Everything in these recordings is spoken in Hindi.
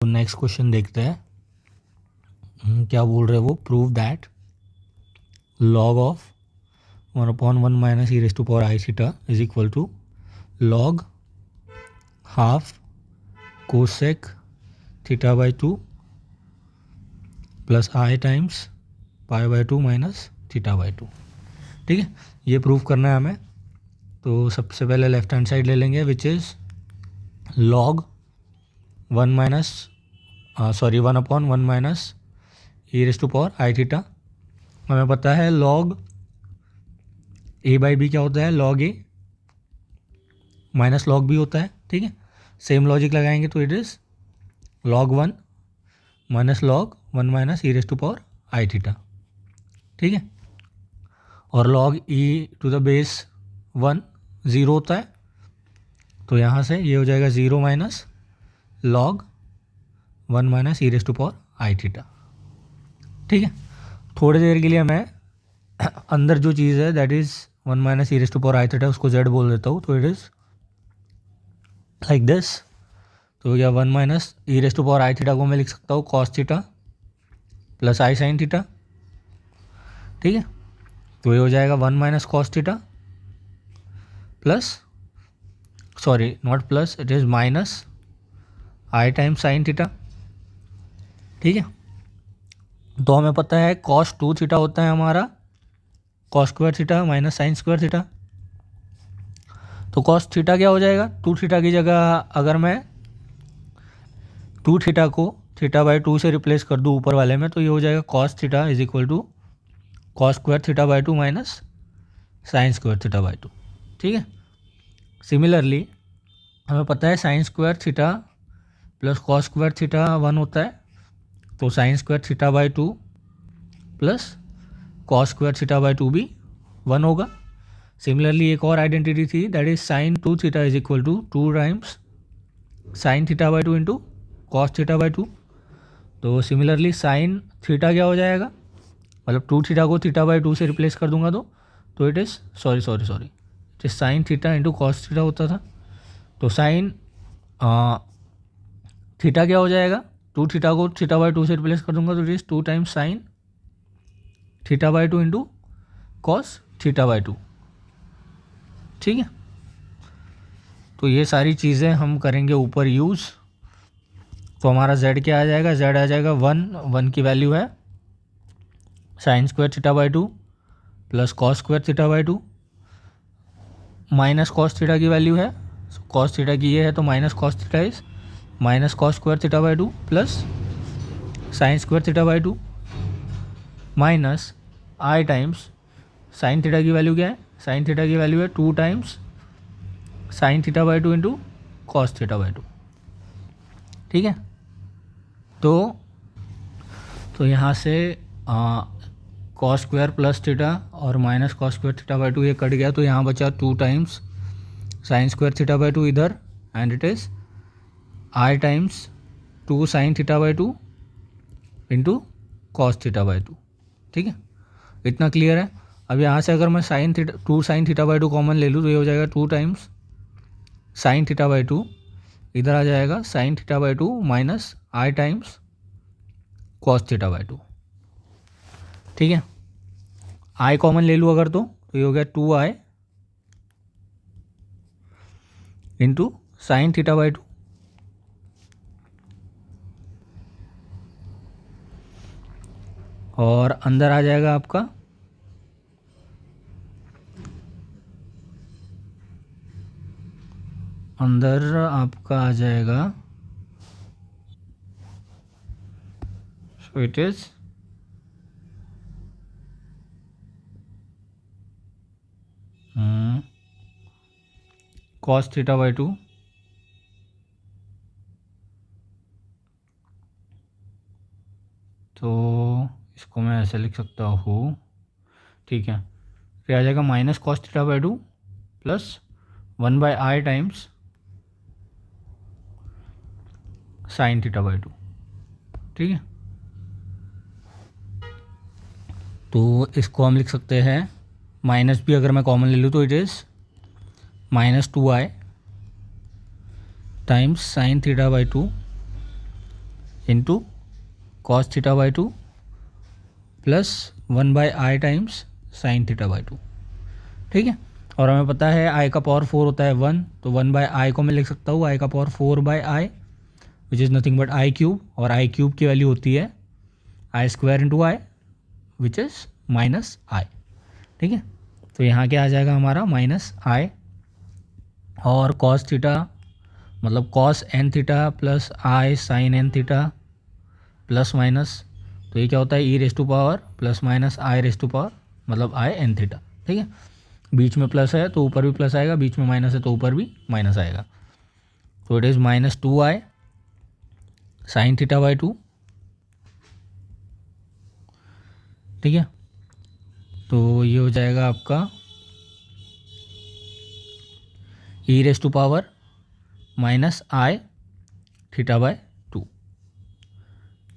तो नेक्स्ट क्वेश्चन देखते हैं। क्या बोल रहे हैं वो, prove that log of 1/1 minus e raise to power i theta is equal to log half cosec theta by 2 plus i times pi by 2 minus theta by 2। ठीक है, ये प्रूव करना है हमें। तो सबसे पहले लेफ्ट हैंड साइड ले लेंगे which is log 1/1 minus e raise to power i theta. हमें पता है log ए बाई बी क्या होता है, log a minus log b होता है। ठीक है, सेम लॉजिक लगाएंगे तो it is log 1 minus log 1 minus e raise to power i theta. ठीक है, और log e to the base 1 zero होता है, तो यहाँ से ये हो जाएगा 0 minus log 1 minus e raise to power i theta. ठीक है, थोड़ी देर के लिए मैं अंदर जो चीज़ है that is 1 minus e raise to power i theta उसको z बोल देता हूँ, तो इट इज़ लाइक दिस। तो या 1 minus e raise to power i theta को मैं लिख सकता हूँ cos theta plus i sine theta. ठीक है, तो ये हो जाएगा 1 minus cos theta plus sorry not plus, it is minus i times sine theta. ठीक है, तो हमें पता है कॉस 2 थीटा होता है हमारा cos square theta minus sine square theta. तो कॉस थीटा क्या हो जाएगा, 2 थीटा की जगह अगर मैं 2 थीटा को थीटा बाई 2 से रिप्लेस कर दूँ ऊपर वाले में, तो ये हो जाएगा cos theta is equal to cos square theta by 2 minus sine square theta by 2। ठीक है, सिमिलरली हमें पता है sine square theta plus cos square theta 1 होता है, तो sine square theta by 2 plus cos square theta by 2 भी 1 होगा। सिमिलरली एक और आइडेंटिटी थी that is sine 2 theta is equal to 2 times sine theta by 2 into cos theta by 2। तो सिमिलरली साइन थीटा क्या हो जाएगा, मतलब 2 थीटा को थीटा बाई 2 से रिप्लेस कर दूंगा तो it is sorry it is sine theta into cos theta होता था। तो साइन थीटा क्या हो जाएगा, 2 थीटा को थीटा बाई 2 से रिप्लेस कर दूंगा तो it is 2 times sine theta by 2 into cos theta by 2। ठीक है, तो ये सारी चीज़ें हम करेंगे ऊपर यूज़। तो हमारा z क्या आ जाएगा, z आ जाएगा 1 की वैल्यू है sine square theta by 2 plus cos square theta by 2 minus cos theta की वैल्यू है, कॉस थीटा की ये है तो minus cos theta is minus cos square theta by 2 plus sign square theta by 2 minus i times sine theta की वैल्यू क्या है, साइन थीटा की वैल्यू है 2 times sine theta by 2 into cos theta by 2। ठीक है, तो यहाँ से कॉस स्क्वायर प्लस थीटा और minus cos square theta by 2 ये कट गया, तो यहाँ बचा 2 times sign square theta by 2 इधर, and it is I times 2 sine theta by 2 into cos theta by 2। ठीक है, इतना क्लियर है। अब यहाँ से अगर मैं sine theta 2 sine theta by 2 common ले लूँ तो ये हो जाएगा 2 टाइम्स साइन थीटा बाई 2, इधर आ जाएगा sign theta by 2 minus i times cos theta by 2। ठीक है, आई कॉमन ले लूँ अगर तो ये हो गया 2i into sine theta by 2 और अंदर आ जाएगा आपका आ जाएगा so it is cos theta by 2 तो इसको मैं ऐसे लिख सकता हूँ। ठीक है, फिर आ जाएगा minus cos theta by 2 plus 1 by I times sine theta by 2। ठीक है, तो इसको हम लिख सकते हैं माइनस भी अगर मैं कॉमन ले लूँ तो it is minus 2i times sine theta by 2 into cos theta by two plus 1/i times sine theta by two. ठीक है, और हमें पता है i का पावर 4 होता है 1, तो 1/i को मैं लिख सकता हूँ i का power 4/i which is nothing but i cube, और आई क्यूब की वैल्यू होती है i square into i which is minus i. ठीक है, तो यहाँ क्या आ जाएगा हमारा माइनस आई, और कॉस थीटा मतलब cos n theta plus i sine n theta plus minus, तो ये क्या होता है e raise to power plus minus i raise to power मतलब आई एन थीटा। ठीक है, बीच में प्लस है तो ऊपर भी प्लस आएगा, बीच में माइनस है तो ऊपर भी माइनस आएगा, तो it is -2i sine theta by two. ठीक है, तो ये हो जाएगा आपका e raise to power minus i theta by two.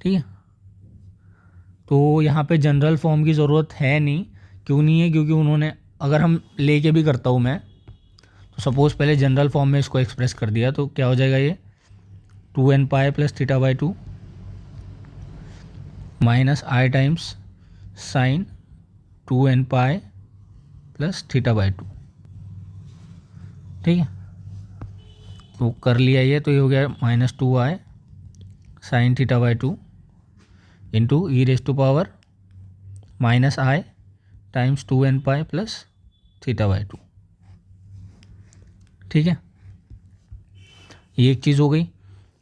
ठीक है, तो यहाँ पे जनरल फॉर्म की ज़रूरत है नहीं, क्यों नहीं है, क्योंकि उन्होंने अगर हम लेके भी करता हूँ मैं, तो सपोज़ पहले जनरल फॉर्म में इसको एक्सप्रेस कर दिया तो क्या हो जाएगा ये 2n pi plus theta by to minus i times sine 2n pi plus theta by two. ठीक है, तो कर लिया ये, तो ये हो गया -2i sine theta by two into e raise to power minus i times 2n pi plus theta by two. ठीक है, ये एक चीज़ हो गई।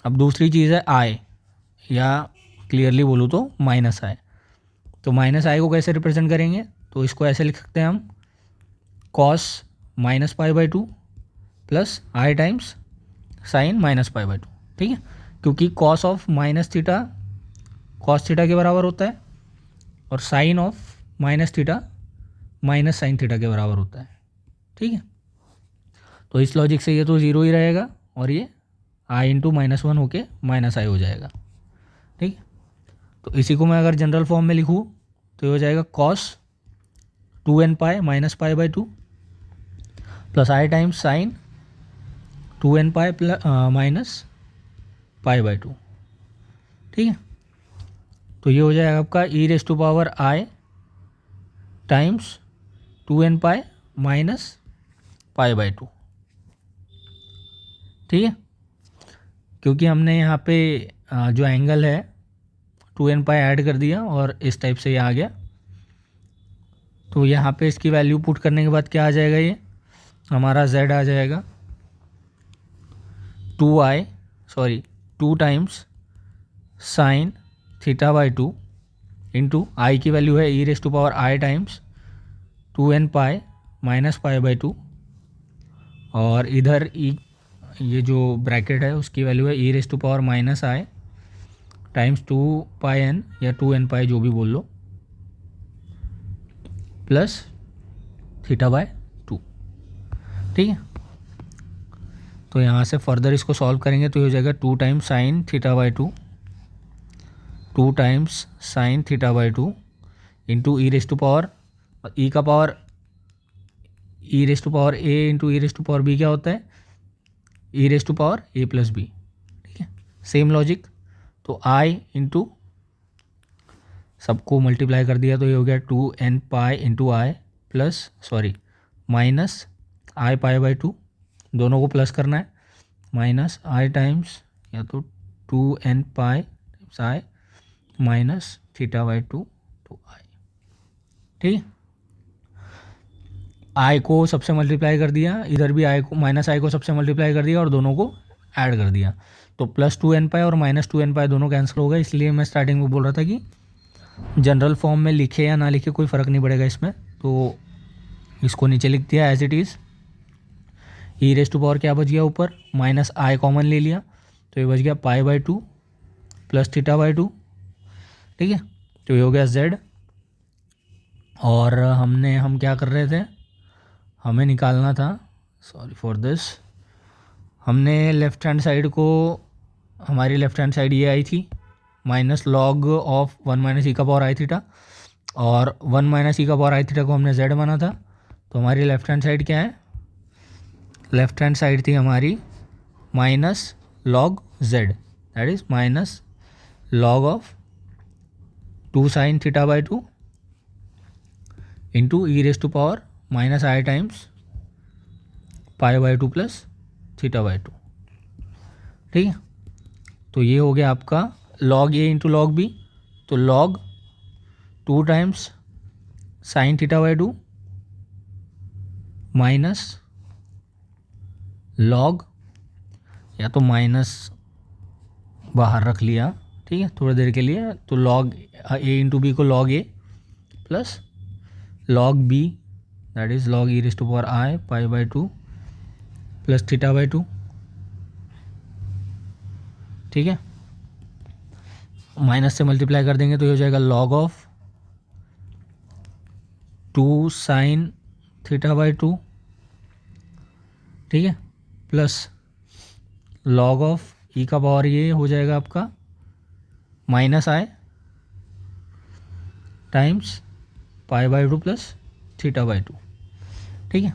अब दूसरी चीज़ है आई, या क्लियरली बोलूँ तो माइनस आई। तो माइनस आई को कैसे रिप्रेजेंट करेंगे, तो इसको ऐसे लिख सकते हैं हम cos minus pi by two plus i times sine minus pi by two. ठीक है, क्योंकि cos of minus theta cos theta के बराबर होता है, और sine of minus theta minus sine theta के बराबर होता है। ठीक है, तो इस लॉजिक से ये तो ज़ीरो ही रहेगा, और ये आई इंटू -1 होके माइनस आई हो जाएगा। ठीक है, तो इसी को मैं अगर जनरल फॉर्म में लिखूँ तो ये हो जाएगा cos 2n pi minus pi by two plus i times sine 2n pi minus pi by two. ठीक है, तो ये हो जाएगा आपका e raise to power i times 2n pi minus pi by two. ठीक है, क्योंकि हमने यहाँ पे जो एंगल है 2n पाई ऐड कर दिया और इस टाइप से ये आ गया, तो यहाँ पे इसकी वैल्यू पुट करने के बाद क्या आ जाएगा, ये हमारा z आ जाएगा 2 times sine theta by two into i की वैल्यू है e raise to power i times 2n pi minus pi by two, और इधर ई ये जो ब्रैकेट है उसकी वैल्यू है e raise to power minus i times 2πn या 2n पाई जो भी बोल लो प्लस थीटा बाय टू। ठीक है, तो यहाँ से फर्दर इसको सॉल्व करेंगे तो ये हो जाएगा 2 times sine theta by two 2 times sine theta by two into e raise to power e का power e raise to power a into e raise to power b क्या होता है e raise to power a plus b. ठीक है, सेम लॉजिक, तो आई इंटू सबको मल्टीप्लाई कर दिया तो ये हो गया 2n pi into I plus minus I pi by to, दोनों को प्लस करना है, माइनस आई टाइम्स या तो 2n pi times i minus theta by two i. ठीक है, आई को सबसे मल्टीप्लाई कर दिया, इधर भी आई को माइनस आई को सबसे मल्टीप्लाई कर दिया और दोनों को ऐड कर दिया, तो +2n पाई और -2n पाई दोनों कैंसिल हो गए। इसलिए मैं स्टार्टिंग में बोल रहा था कि जनरल फॉर्म में लिखे या ना लिखे कोई फ़र्क नहीं पड़ेगा इसमें, तो इसको नीचे लिख दिया as it is. E raise to power क्या बच गया ऊपर, माइनस आई कॉमन ले लिया तो ये बच गया पाई by two plus theta by two. ठीक है, तो ये हो गया z, और हम क्या कर रहे थे, हमें निकालना था, सॉरी फॉर दिस, हमने लेफ़्ट हैंड साइड को, हमारी लेफ़्ट हैंड साइड ये आई थी माइनस लॉग ऑफ 1 माइनस ई का पावर आई थीटा, और 1 माइनस ई का पावर आई थीटा को हमने z माना था, तो हमारी लेफ़्ट हैंड साइड क्या है, लेफ़्ट हैंड साइड थी हमारी minus log z, that is minus log of 2 sine theta by 2 into e raise to power minus i times pi by 2 plus theta by 2। ठीक है, तो ये हो गया आपका log a into log b, तो log 2 times sine theta by 2 minus log, या तो माइनस बाहर रख लिया, ठीक है, थोड़ी देर के लिए, तो लॉग ए इंटू बी को log a plus log b that is log e raise to power i pi by 2 plus theta by 2। ठीक है, माइनस से मल्टीप्लाई कर देंगे तो ये हो जाएगा log of 2 sine theta by 2, ठीक है, प्लस लॉग ऑफ ई का पावर ये हो जाएगा आपका minus i times pi by 2 plus theta by 2। ठीक है,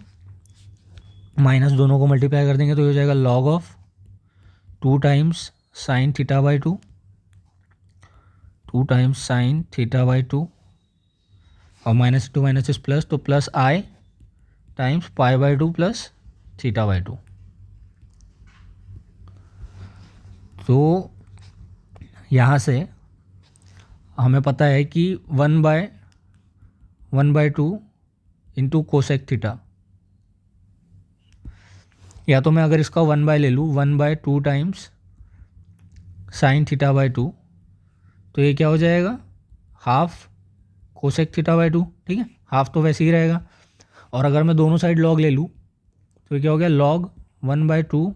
माइनस दोनों को मल्टीप्लाई कर देंगे तो ये हो जाएगा log of 2 times sine theta by 2, 2 times sine theta by 2, और माइनस टू माइनस इस प्लस, तो plus i times pi by 2 plus theta by 2। तो यहाँ से हमें पता है कि 1/2 इंटू कोसेक थीटा, या तो मैं अगर इसका 1 ले लूँ 1/2 टाइम्स साइन थीटा बाई 2, तो ये क्या हो जाएगा हाफ कोसेक थीटा बाई 2। ठीक है, हाफ तो वैसे ही रहेगा, और अगर मैं दोनों साइड लॉग ले लूँ तो ये क्या हो गया log 1/2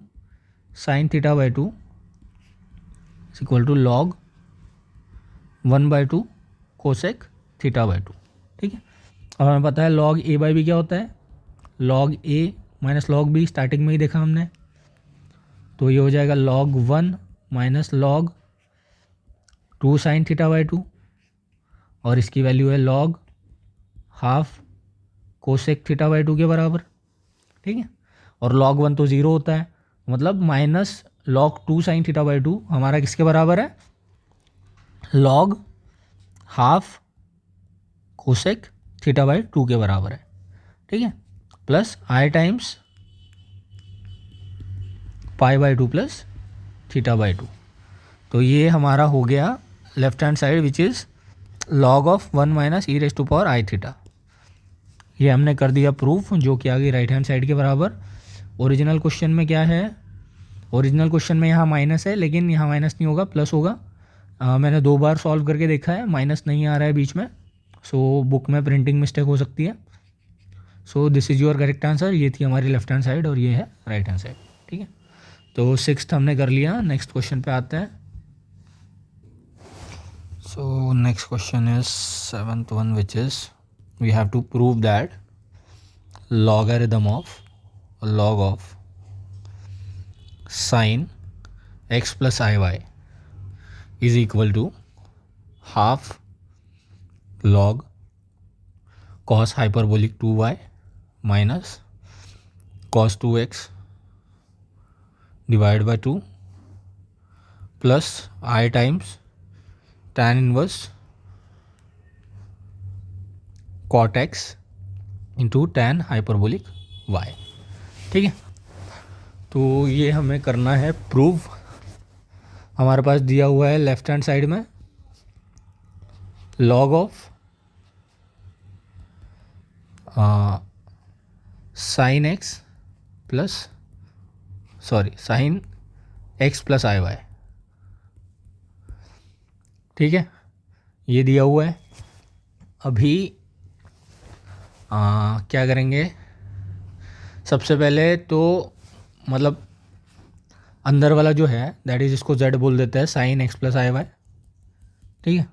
sine theta by 2 equal to log 1/2 cosec theta by 2। ठीक है, और हमें पता है लॉग ए बाई बी क्या होता है, लॉग ए माइनस लॉग बी, स्टार्टिंग में ही देखा हमने, तो ये हो जाएगा log 1 minus log 2 sine theta by 2, और इसकी वैल्यू है log half cosec theta by 2 के बराबर। ठीक है, और लॉग 1 तो ज़ीरो होता है, मतलब minus log 2 sine theta by 2 हमारा किसके बराबर है, log half cosec theta by 2 के बराबर है। ठीक है, plus i times pi by 2 plus theta by 2। तो ये हमारा हो गया left hand side which is log of 1 minus e raise to power i theta. ये हमने कर दिया प्रूफ, जो कि आ गई राइट हैंड साइड के बराबर। ओरिजिनल क्वेश्चन में क्या है, ओरिजिनल क्वेश्चन में यहाँ माइनस है, लेकिन यहाँ माइनस नहीं होगा, प्लस होगा। मैंने 2 बार सॉल्व करके देखा है, माइनस नहीं आ रहा है बीच में, सो बुक में प्रिंटिंग मिस्टेक हो सकती है। So this is your correct answer. ये थी हमारी लेफ्ट हैंड साइड और ये है राइट हैंड साइड। ठीक है, तो 6th हमने कर लिया। नेक्स्ट क्वेश्चन पे आते हैं। So next question is 7th one, which is we have to prove that logarithm of sin x plus iy is equal to half log cos hyperbolic 2y minus cos 2x divided by 2 plus I times tan inverse cot x into tan hyperbolic y. ठीक है, तो ये हमें करना है प्रूव। हमारे पास दिया हुआ है लेफ्ट हैंड साइड में log of sine x plus i y. ठीक है, ये दिया हुआ है। अभी क्या करेंगे, सबसे पहले तो मतलब अंदर वाला जो है दैट इज इसको z बोल देते हैं, sign x plus i y. ठीक है,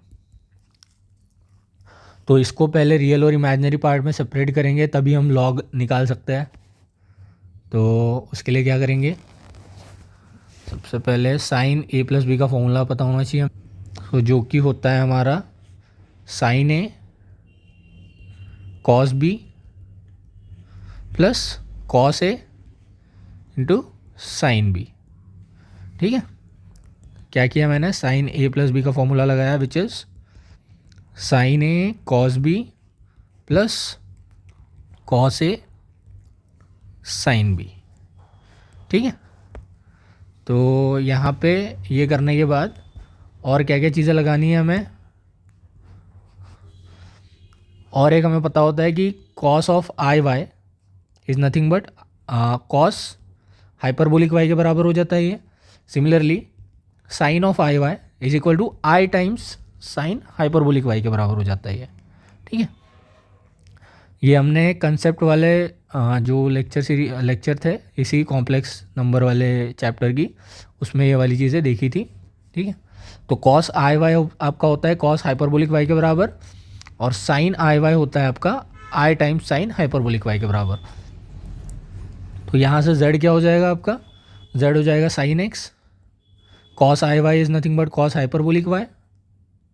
तो इसको पहले रियल और इमेजिनरी पार्ट में सेपरेट करेंगे, तभी हम लॉग निकाल सकते हैं। तो उसके लिए क्या करेंगे, सबसे पहले साइन ए प्लस बी का फॉर्मूला पता होना चाहिए। तो जो कि होता है हमारा sine a cos b plus cos a into sine b. ठीक है, क्या किया मैंने, साइन ए प्लस बी का फॉर्मूला लगाया which is sine a cos b plus cos a sine b. ठीक है, तो यहाँ पे ये करने के बाद और क्या क्या चीज़ें लगानी है हमें, और एक हमें पता होता है कि cos of i y is nothing but cos hyperbolic y के बराबर हो जाता है ये। Similarly sine of i y is equal to i times sine hyperbolic y के बराबर हो जाता है ये। ठीक है, ये हमने कंसेप्ट वाले जो लेक्चर थे इसी कॉम्प्लेक्स नंबर वाले चैप्टर की, उसमें ये वाली चीज़ें देखी थी। ठीक है, तो कॉस आई वाई आपका होता है कॉस हाइपरबोलिक वाई के बराबर, और साइन आई वाई होता है आपका आई टाइम्स साइन हाइपरबोलिक वाई के बराबर। तो यहाँ से z क्या हो जाएगा आपका, z हो जाएगा sine x, cos i y is nothing but cos hyperbolic y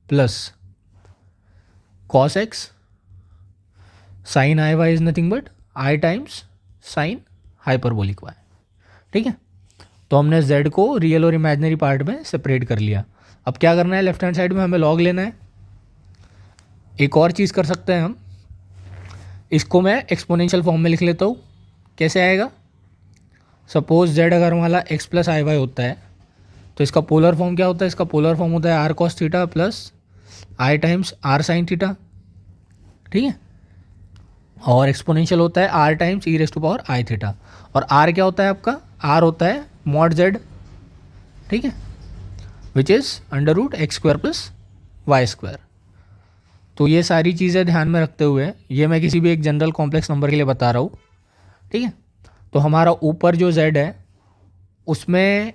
plus cos x, sine i y is nothing but i times sine hyperbolic y. ठीक है, तो हमने z को रियल और इमेजिनरी पार्ट में सेपरेट कर लिया। अब क्या करना है, लेफ्ट हैंड साइड में हमें log लेना है। एक और चीज़ कर सकते हैं हम, इसको मैं एक्सपोनेंशियल फॉर्म में लिख लेता हूँ। कैसे आएगा, सपोज z अगर हमारा x प्लस आई वाई होता है तो इसका पोलर फॉर्म क्या होता है, इसका पोलर फॉर्म होता है r cos theta plus i times r sine theta. ठीक है, और एक्सपोनेंशियल होता है r times e raise to power i theta, और आर क्या होता है आपका, आर होता है मॉड z। ठीक है, which is under root x square plus y square. तो ये सारी चीज़ें ध्यान में रखते हुए, ये मैं किसी भी एक जनरल कॉम्प्लेक्स नंबर के लिए बता रहा हूँ। ठीक है, तो हमारा ऊपर जो z है उसमें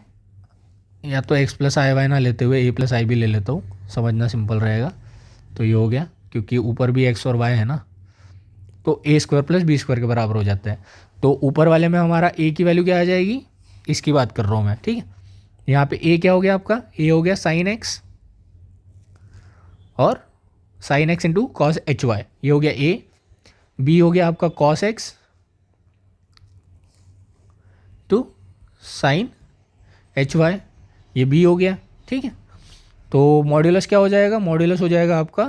या तो x प्लस आई वाई ना लेते हुए a प्लस आई भी ले लेता हूँ, समझना सिंपल रहेगा। तो ये हो गया, क्योंकि ऊपर भी x और y है ना, तो a square plus b square के बराबर हो जाता है। तो ऊपर वाले में हमारा a की वैल्यू क्या आ जाएगी, इसकी बात कर रहा हूँ मैं। ठीक है, यहाँ पे a क्या हो गया आपका, a हो गया साइन x और sine x into cos h y, ये हो गया a। b हो गया आपका cos x to sine h y, ये b हो गया। ठीक है, तो मॉड्यूलस क्या हो जाएगा, मॉड्यूलस हो जाएगा आपका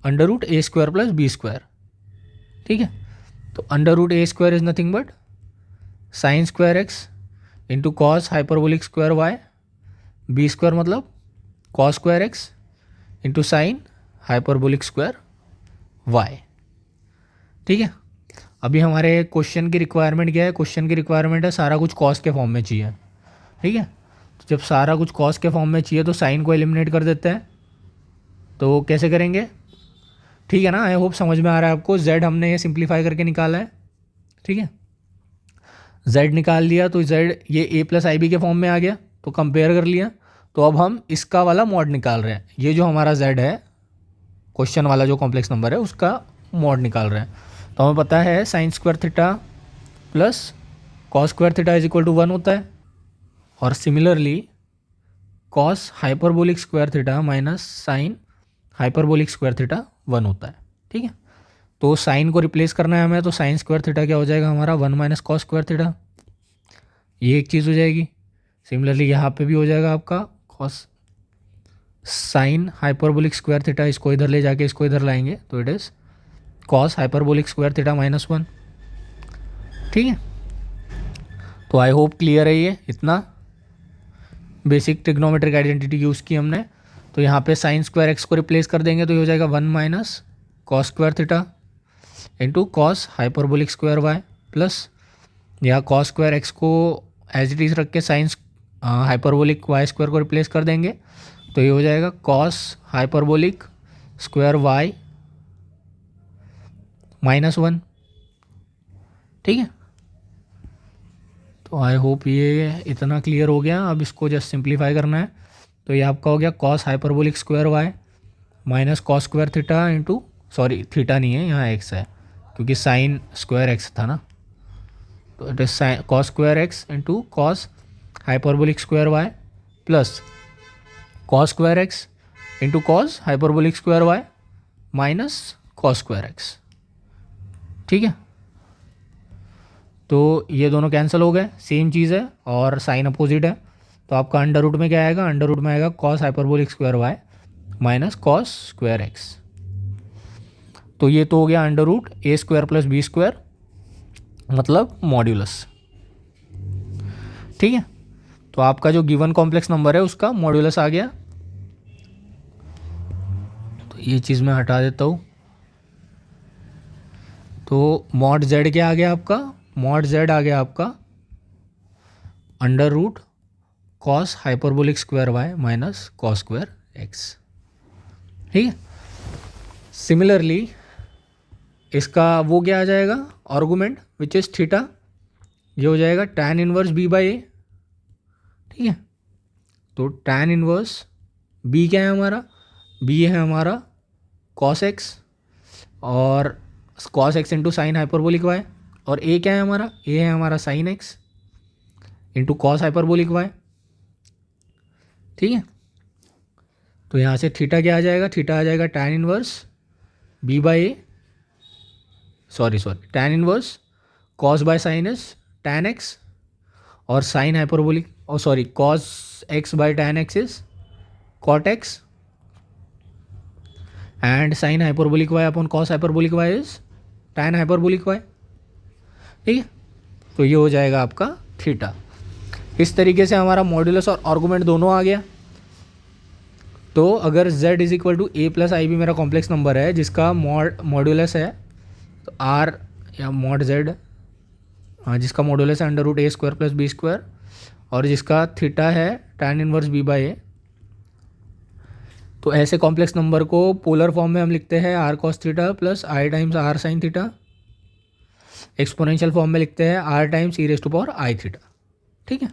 under root a square plus b square. ठीक है, तो under root a square is nothing but sine square x into cos hyperbolic square y, b square मतलब cos square x into sine hyperbolic square y. ठीक है, अभी हमारे क्वेश्चन की रिक्वायरमेंट क्या है, क्वेश्चन की रिक्वायरमेंट है सारा कुछ कॉस के फॉर्म में चाहिए। ठीक है, तो जब सारा कुछ कॉस के फॉर्म में चाहिए तो साइन को एलिमिनेट कर देते हैं। तो कैसे करेंगे, ठीक है ना, आई होप समझ में आ रहा है आपको। z हमने ये सिंप्लीफाई करके निकाला है। ठीक है, z निकाल लिया तो z ये a प्लस आई बी के फॉर्म में आ गया, तो कंपेयर कर लिया। तो अब हम इसका वाला मॉड निकाल रहे हैं, ये जो हमारा z है क्वेश्चन वाला जो कॉम्प्लेक्स नंबर है उसका मॉड निकाल रहे हैं। तो हमें पता है sine square theta plus cos square theta is equal to 1 होता है, और similarly cos hyperbolic square theta minus sine hyperbolic square theta 1 होता है। ठीक है, तो साइन को रिप्लेस करना है हमें, तो साइन स्क्वायर थीटा क्या हो जाएगा हमारा 1 माइनस कॉस स्क्वायर थीटा, ये एक चीज़ हो जाएगी। सिमिलरली यहाँ पे भी हो जाएगा आपका cos sine hyperbolic square theta, इसको इधर ले जाके इसको इधर लाएंगे तो it is cos hyperbolic square theta minus 1। ठीक है, तो आई होप क्लियर है, ये इतना बेसिक ट्रिग्नोमेट्रिक आइडेंटिटी यूज़ की हमने। तो यहाँ पे साइन स्क्वायर एक्स को रिप्लेस कर देंगे तो ये हो जाएगा 1 minus cos square theta into cos hyperbolic square y, plus यहाँ कॉस स्क्वायर एक्स को एज इट इज़ रख के साइन हाइपरबोलिक वाई स्क्वायर को रिप्लेस कर देंगे तो ये हो जाएगा cos hyperbolic square y minus 1। ठीक है, तो आई होप ये इतना क्लियर हो गया। अब इसको जस्ट सिंप्लीफाई करना है, तो ये आपका हो गया cos hyperbolic square y minus cos square theta into, sorry theta नहीं है यहाँ एक्स है क्योंकि साइन स्क्वायर एक्स था ना, तो it is cos square x into cos hyperbolic square y plus cos square x into cos hyperbolic square y minus cos square x. ठीक है, तो ये दोनों कैंसिल हो गए, सेम चीज़ है और साइन अपोजिट है। तो आपका अंडर रूट में क्या आएगा, अंडर रूट में आएगा cos hyperbolic square y minus cos square x. तो ये तो हो गया under root a square plus b square, मतलब मॉड्यूलस। ठीक है, तो आपका जो गिवन कॉम्प्लेक्स नंबर है उसका मॉड्यूलस आ गया। तो ये चीज़ मैं हटा देता हूँ। तो मॉड जेड क्या आ गया आपका, मॉड जेड आ गया आपका under root cos hyperbolic square y minus cos square x. ठीक है, सिमिलरली इसका वो क्या आ जाएगा, आर्गुमेंट विच इज थीटा, ये हो जाएगा tan इनवर्स बी बाई ए। ठीक है, तो tan इनवर्स बी क्या है हमारा, बी है हमारा cos x और cos x into sine hyperbolic y, और ए क्या है हमारा, ए है हमारा sine x into cos hyperbolic y. ठीक है, तो यहाँ से थीटा क्या आ जाएगा, थीटा आ जाएगा tan inverse b by a, sorry tan inverse cos by sine is tan x और साइन हाइपरबोलिक और sorry cos x by tan x is cot x and sine hyperbolic y upon cos hyperbolic y is tan hyperbolic y। ठीक है, तो ये हो जाएगा आपका थीटा। इस तरीके से हमारा मॉड्यूलस और आर्गुमेंट दोनों आ गया। तो अगर z is equal to a plus i b मेरा कॉम्प्लेक्स नंबर है जिसका मॉड्यूलस है, तो r या मॉड z, हाँ, जिसका मॉड्यूलस है under root a square plus b square और जिसका थीटा है tan inverse b by a, तो ऐसे कॉम्प्लेक्स नंबर को पोलर फॉर्म में हम लिखते हैं r cos theta plus i times r sine theta, exponential form में लिखते हैं r times e raise to power i theta. ठीक है,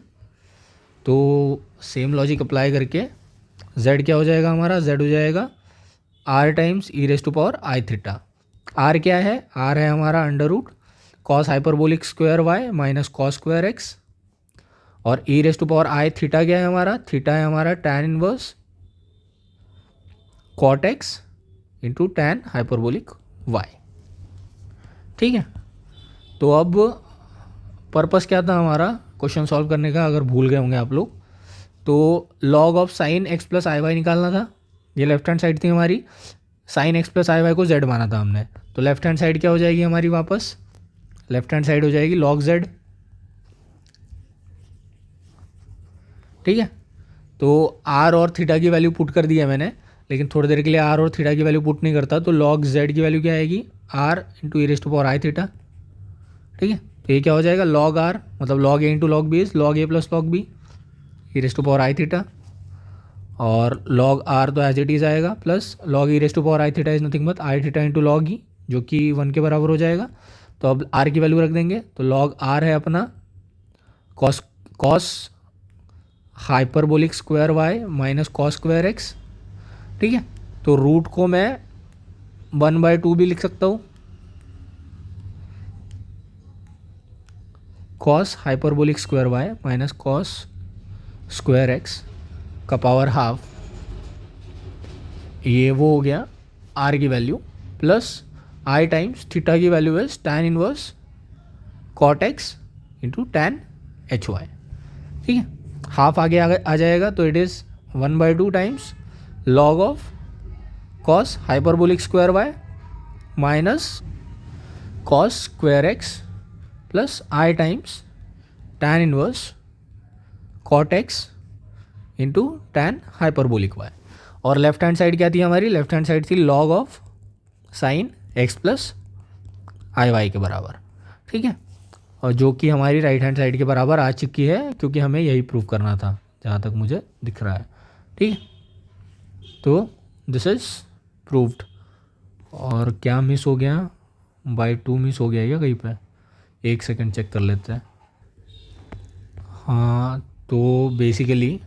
तो सेम लॉजिक अप्लाई करके z क्या हो जाएगा हमारा, z हो जाएगा r times e raise to power i theta. R क्या है, आर है हमारा under root cos hyperbolic square y minus cos square x, और e raise to power i theta क्या है हमारा, थीटा है हमारा tan inverse cot x into tan hyperbolic y. ठीक है, तो अब पर्पस क्या था हमारा क्वेश्चन सॉल्व करने का, अगर भूल गए होंगे आप लोग, तो log of sine x plus i y निकालना था। ये लेफ्ट हैंड साइड थी हमारी, sine x plus i y को जेड माना था हमने, तो लेफ्ट हैंड साइड क्या हो जाएगी हमारी, वापस लेफ्ट हैंड साइड हो जाएगी लॉग जेड। ठीक है, तो आर और थीटा की वैल्यू पुट कर दी है मैंने, लेकिन थोड़ी देर के लिए आर और थीटा की वैल्यू पुट नहीं करता, तो लॉग जेड की वैल्यू क्या आएगी, r into e raise to power i theta. ठीक है, तो ये क्या हो जाएगा, लॉग आर मतलब log a into log b is log a plus log b e raise to power i theta, और लॉग आर तो एज इट इज आएगा plus log e raise to power i theta is nothing but i theta into log e, जो कि 1 के बराबर हो जाएगा। तो अब आर की वैल्यू रख देंगे, तो लॉग आर है अपना cos hyperbolic square y minus cos square x. ठीक है, तो रूट को मैं 1/2 भी लिख सकता हूँ, cos hyperbolic square y minus cos square x का पावर हाफ, ये वो हो गया आर की value, plus i times theta की value is tan inverse cot x into tan h y. ठीक है, हाफ आगे आ जाएगा, तो it is 1/2 times log of cos hyperbolic square y minus cos square x plus i times tan inverse cot x into tan hyperbolic y. और लेफ्ट हैंड साइड क्या थी हमारी, लेफ्ट हैंड साइड थी log of sine x plus i y के बराबर। ठीक है, और जो कि हमारी राइट हैंड साइड के बराबर आ चुकी है, क्योंकि हमें यही प्रूव करना था जहाँ तक मुझे दिख रहा है। ठीक है, तो दिस इज प्रूव्ड। और क्या मिस हो गया, बाई 2 मिस हो गया क्या कहीं पे, 1 सेकंड चेक कर लेते हैं। हाँ, तो बेसिकली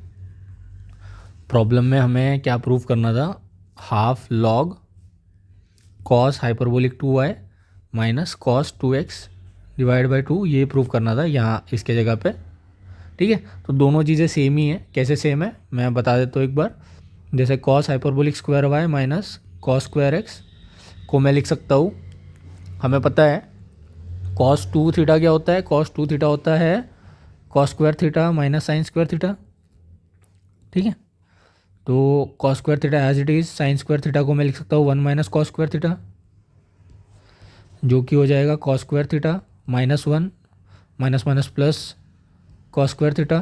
प्रॉब्लम में हमें क्या प्रूव करना था, half log cos hyperbolic 2y minus cos 2x divide by 2, ये प्रूव करना था यहाँ इसके जगह पे। ठीक है, तो दोनों चीज़ें सेम ही हैं। कैसे सेम है मैं बता देता हूँ एक बार। जैसे cos hyperbolic square y minus cos square x को मैं लिख सकता हूँ, हमें पता है कॉस 2 थीटा क्या होता है, कॉस 2 थीटा होता है cos square theta minus sine square theta. ठीक है। तो cos square theta as it is, sine square theta को मैं लिख सकता हूँ 1 माइनस कॉस स्क्वायर थीटा, जो कि हो जाएगा cos square theta minus 1 minus minus plus cos square theta,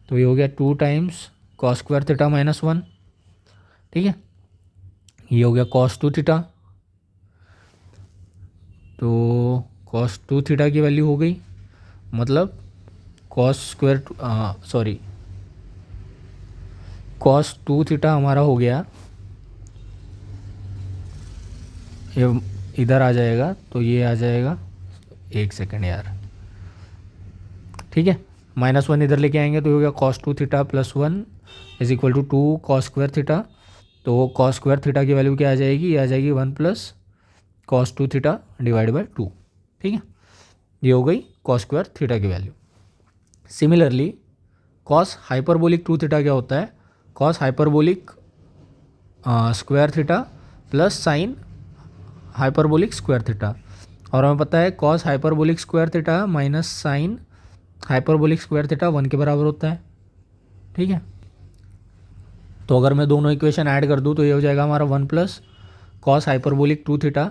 तो ये हो गया 2 times cos square theta minus 1। ठीक है, ये हो गया कॉस 2 थीटा, तो कॉस 2 थीटा की वैल्यू हो गई, मतलब cos square sorry cos 2 theta हमारा हो गया, ये इधर आ जाएगा तो ये आ जाएगा, एक सेकेंड यार, ठीक है, माइनस 1 इधर लेके आएंगे तो ये हो गया cos 2 theta plus 1 is equal to 2 cos square theta. तो कॉस स्क्वायर थीटा की वैल्यू क्या आ जाएगी, ये आ जाएगी 1 plus cos 2 theta divide by 2। ठीक है, ये हो गई कॉस स्क्वायर थीटा की value. Similarly cos hyperbolic 2 theta क्या होता है, cos hyperbolic square theta plus sine hyperbolic square theta, और हमें पता है cos hyperbolic square theta minus sine hyperbolic square theta 1 के बराबर होता है। ठीक है, तो अगर मैं दोनों इक्वेशन ऐड कर दूँ तो ये हो जाएगा हमारा 1 plus cos hyperbolic 2 theta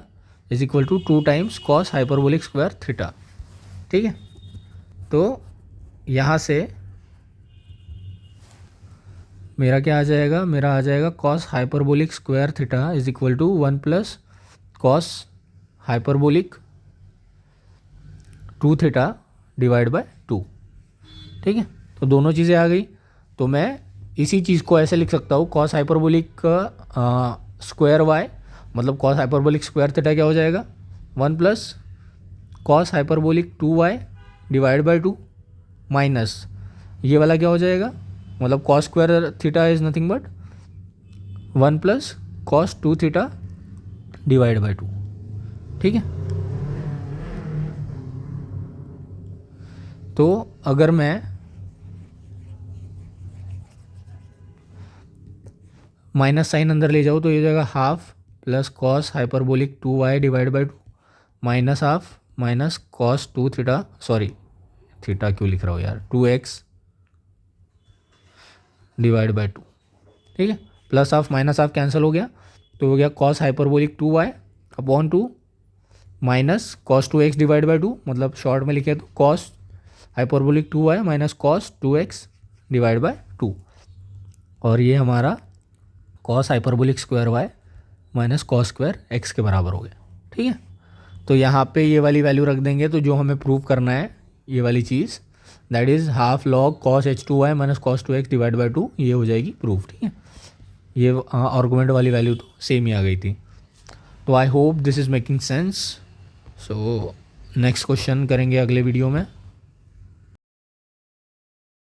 is equal to 2 times cos hyperbolic square theta. ठीक है, तो यहाँ से मेरा क्या आ जाएगा, मेरा आ जाएगा cos hyperbolic square theta is equal to 1 plus cos hyperbolic 2 theta divide by 2। ठीक है, तो दोनों चीज़ें आ गई, तो मैं इसी चीज़ को ऐसे लिख सकता हूँ, कॉस हाइपरबोलिक स्क्वायर वाई, मतलब कॉस हाइपरबोलिक स्क्वायर थीटा क्या हो जाएगा 1 plus cos hyperbolic 2y divide by 2 minus ये वाला क्या हो जाएगा, मतलब cos square theta is nothing but 1 plus cos 2 theta divide by 2। ठीक है, तो अगर मैं माइनस साइन अंदर ले जाऊँ तो ये हो जाएगा half plus cos hyperbolic 2y divide by 2 minus half minus cos 2 theta, sorry theta क्यों लिख रहा हूँ यार, 2x डिवाइड बाई 2। ठीक है, plus half minus half cancel हो गया, तो हो गया cos hyperbolic 2y upon 2 minus cos 2x divide by 2, मतलब शॉर्ट में लिखे तो cos hyperbolic 2y minus cos 2x divide by 2, और ये हमारा cos hyperbolic square y minus cos square x के बराबर हो गया। ठीक है, तो यहाँ पे ये वाली वैल्यू रख देंगे, तो जो हमें प्रूव करना है ये वाली चीज़, that is half log cos h2y minus cos 2x divide by 2, ये हो जाएगी प्रूफ। ठीक है, ये आर्गूमेंट वाली वैल्यू तो सेम ही आ गई थी। तो I hope this is making sense. So next question करेंगे अगले वीडियो में।